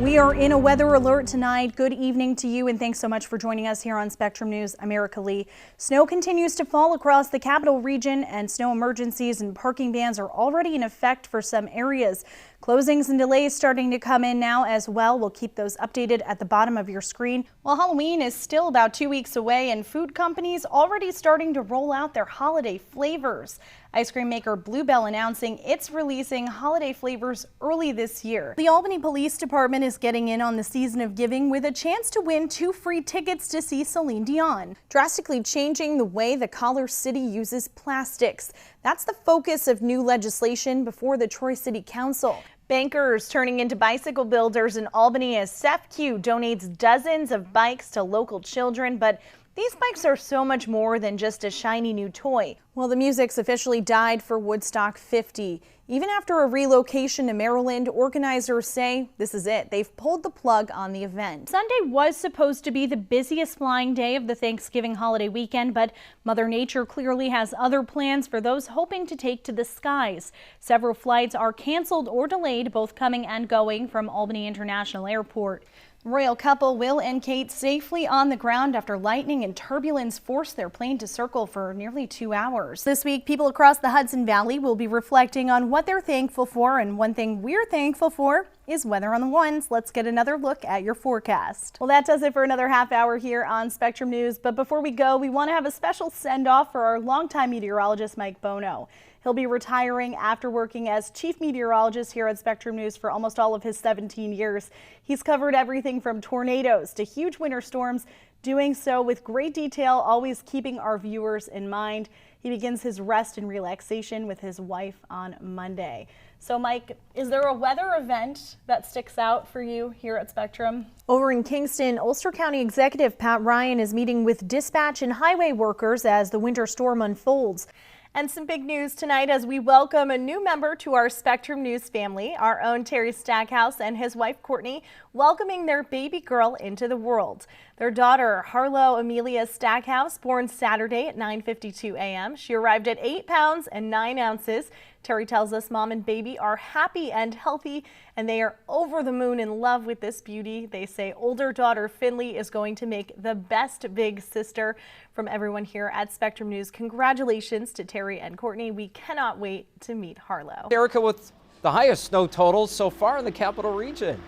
We are in a weather alert tonight. Good evening to you, and thanks so much for joining us here on Spectrum News. I'm Erika Leigh. Snow continues to fall across the capital region, and snow emergencies and parking bans are already in effect for some areas. Closings and delays starting to come in now as well. We'll keep those updated at the bottom of your screen. While Halloween is still about 2 weeks away, and food companies already starting to roll out their holiday flavors. Ice cream maker Bluebell announcing it's releasing holiday flavors early this year. The Albany Police Department is getting in on the season of giving with a chance to win 2 free tickets to see Celine Dion, drastically changing the way the Collar City uses plastics. That's the focus of new legislation before the Troy City Council. Bankers turning into bicycle builders in Albany as SEFQ donates dozens of bikes to local children, but these bikes are so much more than just a shiny new toy. Well, the music's officially died for Woodstock 50. Even after a relocation to Maryland, organizers say this is it. They've pulled the plug on the event. Sunday was supposed to be the busiest flying day of the Thanksgiving holiday weekend, but Mother Nature clearly has other plans for those hoping to take to the skies. Several flights are canceled or delayed, both coming and going from Albany International Airport. The royal couple, Will and Kate, safely on the ground after lightning and turbulence forced their plane to circle for nearly 2 hours. This week, people across the Hudson Valley will be reflecting on what they're thankful for, and one thing we're thankful for is weather on the ones. Let's get another look at your forecast. Well, that does it for another half hour here on Spectrum News. But before we go, we want to have a special send-off for our longtime meteorologist, Mike Bono. He'll be retiring after working as chief meteorologist here at Spectrum News for almost all of his 17 years. He's covered everything from tornadoes to huge winter storms, doing so with great detail, always keeping our viewers in mind. He begins his rest and relaxation with his wife on Monday. So, Mike, is there a weather event that sticks out for you here at Spectrum? Over in Kingston, Ulster County Executive Pat Ryan is meeting with dispatch and highway workers as the winter storm unfolds. And some big news tonight as we welcome a new member to our Spectrum News family, our own Terry Stackhouse and his wife Courtney, welcoming their baby girl into the world. Their daughter, Harlow Amelia Stackhouse, born Saturday at 9:52 a.m. She arrived at 8 pounds and 9 ounces. Terry tells us mom and baby are happy and healthy, and they are over the moon in love with this beauty. They say older daughter Finley is going to make the best big sister. From everyone here at Spectrum News, congratulations to Terry and Courtney. We cannot wait to meet Harlow. Erika, with the highest snow totals so far in the capital region.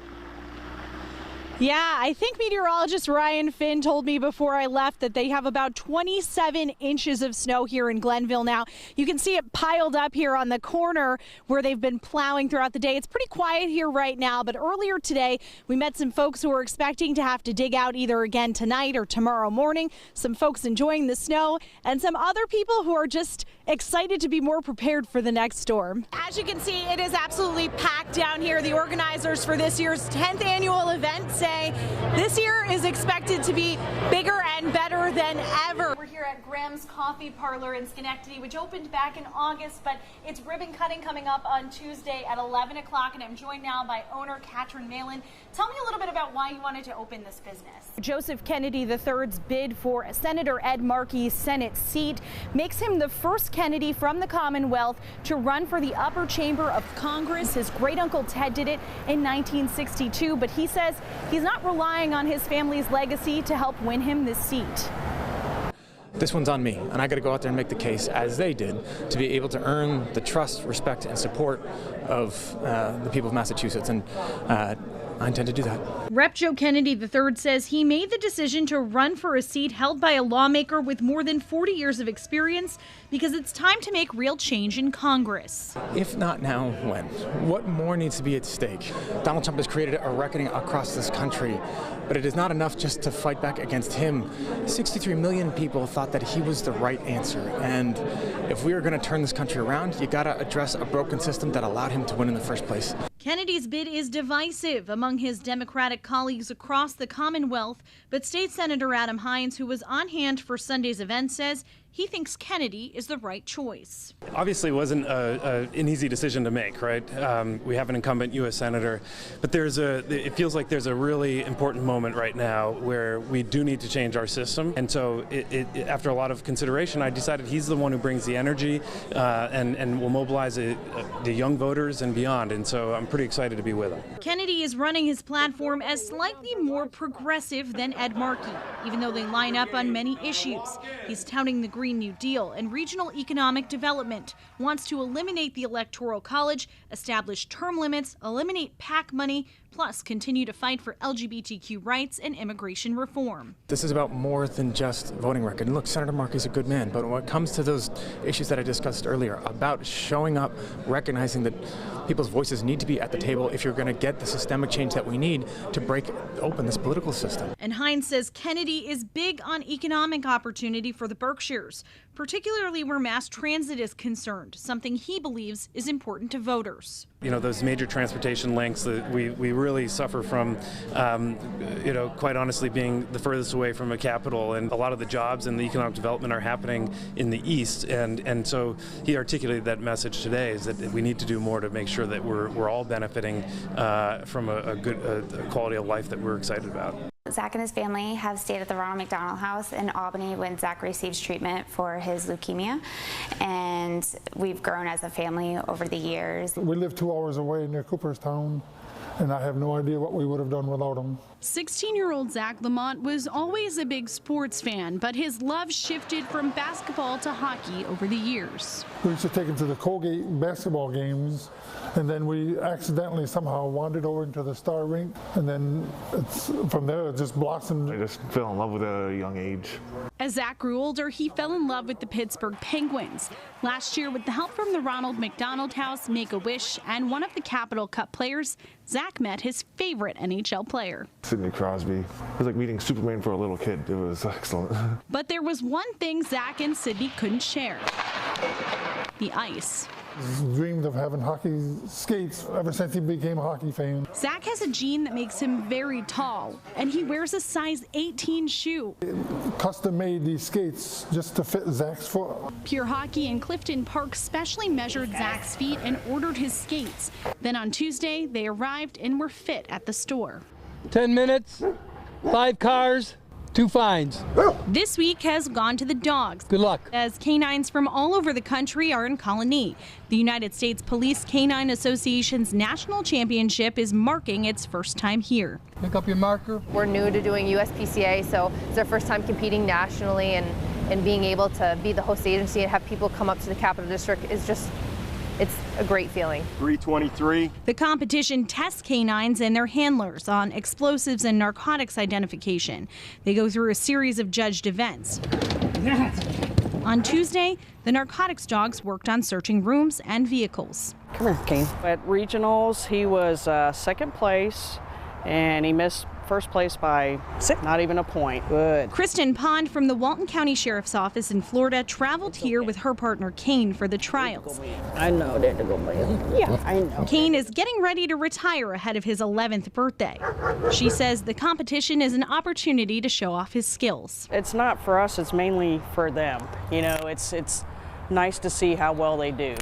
Yeah, I think meteorologist Ryan Finn told me before I left that they have about 27 inches of snow here in Glenville now. You can see it piled up here on the corner where they've been plowing throughout the day. It's pretty quiet here right now, but earlier today we met some folks who were expecting to have to dig out either again tonight or tomorrow morning. Some folks enjoying the snow and some other people who are just excited to be more prepared for the next storm. As you can see, it is absolutely packed down here. The organizers for this year's 10th annual event say this year is expected to be bigger and better than ever. We're here at Graham's Coffee Parlor in Schenectady, which opened back in August, but it's ribbon cutting coming up on Tuesday at 11 o'clock, and I'm joined now by owner Katrin Malin. Tell me a little bit about why you wanted to open this business. Joseph Kennedy III's bid for Senator Ed Markey's Senate seat makes him the first Kennedy from the Commonwealth to run for the upper chamber of Congress. His great uncle Ted did it in 1962, but he says he's not relying on his family's legacy to help win him this seat. This one's on me, and I got to go out there and make the case, as they did, to be able to earn the trust, respect, and support of the people of Massachusetts, and I intend to do that. Rep. Joe Kennedy III says he made the decision to run for a seat held by a lawmaker with more than 40 years of experience because it's time to make real change in Congress. If not now, when? What more needs to be at stake? Donald Trump has created a reckoning across this country, but it is not enough just to fight back against him. 63 million people thought that he was the right answer, and if we are going to turn this country around, you got to address a broken system that allowed him to win in the first place. Kennedy's bid is divisive among his Democratic colleagues across the Commonwealth, but State Senator Adam Hines, who was on hand for Sunday's event, says he thinks Kennedy is the right choice. Obviously, it wasn't an easy decision to make, right? We have an incumbent U.S. Senator, but it feels like there's a really important moment right now where we do need to change our system. And so after a lot of consideration, I decided he's the one who brings the energy and will mobilize the young voters and beyond. And so I'm pretty excited to be with him. Kennedy is running his platform as slightly more progressive than Ed Markey, even though they line up on many issues. He's touting the Green New Deal and regional economic development, wants to eliminate the Electoral College, establish term limits, eliminate PAC money, plus continue to fight for LGBTQ rights and immigration reform. This is about more than just voting record. And look, Senator Markey's a good man, but when it comes to those issues that I discussed earlier about showing up, recognizing that people's voices need to be at the table if you're going to get the systemic change that we need to break open this political system. And Hines says Kennedy is big on economic opportunity for the Berkshires, particularly where mass transit is concerned, something he believes is important to voters. You know, those major transportation links that we really suffer from, quite honestly, being the furthest away from a capital, and a lot of the jobs and the economic development are happening in the east, and so he articulated that message today, is that we need to do more to make sure that we're all benefiting from a good quality of life that we're excited about. Zach and his family have stayed at the Ronald McDonald House in Albany when Zach receives treatment for his leukemia, and we've grown as a family over the years. We live 2 hours away near Cooperstown, and I have no idea what we would have done without him. 16-year-old Zach Lamont was always a big sports fan, but his love shifted from basketball to hockey over the years. We used to take him to the Colgate basketball games, and then we accidentally somehow wandered over into the Star Rink, and then from there it just blossomed. I just fell in love with it at a young age. As Zach grew older, he fell in love with the Pittsburgh Penguins. Last year, with the help from the Ronald McDonald House, Make-A-Wish, and one of the Capital Cup players, Zach met his favorite NHL player. Sidney Crosby. It was like meeting Superman for a little kid. It was excellent. But there was one thing Zach and Sidney couldn't share: the ice. Dreamed of having hockey skates ever since he became a hockey fan. Zach has a gene that makes him very tall, and he wears a size 18 shoe. Custom made these skates just to fit Zach's foot. Pure Hockey in Clifton Park specially measured Zach's feet and ordered his skates. Then on Tuesday, they arrived and were fit at the store. 10 minutes, 5 cars, 2 fines. This week has gone to the dogs. Good luck. As canines from all over the country are in Colony. The United States Police Canine Association's national championship is marking its first time here. Pick up your marker. We're new to doing USPCA, so it's our first time competing nationally, and being able to be the host agency and have people come up to the Capital District is just, it's a great feeling. 323. The competition tests canines and their handlers on explosives and narcotics identification. They go through a series of judged events. On Tuesday, the narcotics dogs worked on searching rooms and vehicles. Come here, Kane. At regionals, he was second place, and he missed first place by not even a point. Good. Kristen Pond from the Walton County Sheriff's Office in Florida traveled here with her partner Kane for the trials. I know that to go by. Yeah, I know. Kane is getting ready to retire ahead of his 11th birthday. She says the competition is an opportunity to show off his skills. It's not for us, it's mainly for them. You know, it's nice to see how well they do.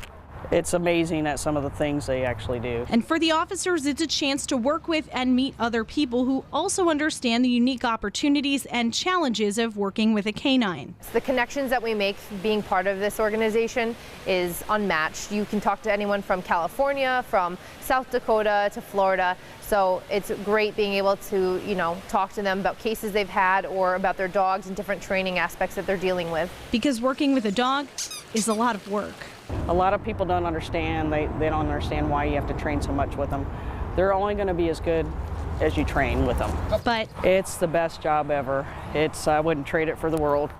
It's amazing at some of the things they actually do. And for the officers, it's a chance to work with and meet other people who also understand the unique opportunities and challenges of working with a canine. The connections that we make being part of this organization is unmatched. You can talk to anyone from California, from South Dakota to Florida. So it's great being able to, talk to them about cases they've had or about their dogs and different training aspects that they're dealing with. Because working with a dog is a lot of work. A lot of people don't understand. They don't understand why you have to train so much with them. They're only going to be as good as you train with them. But it's the best job ever. I wouldn't trade it for the world.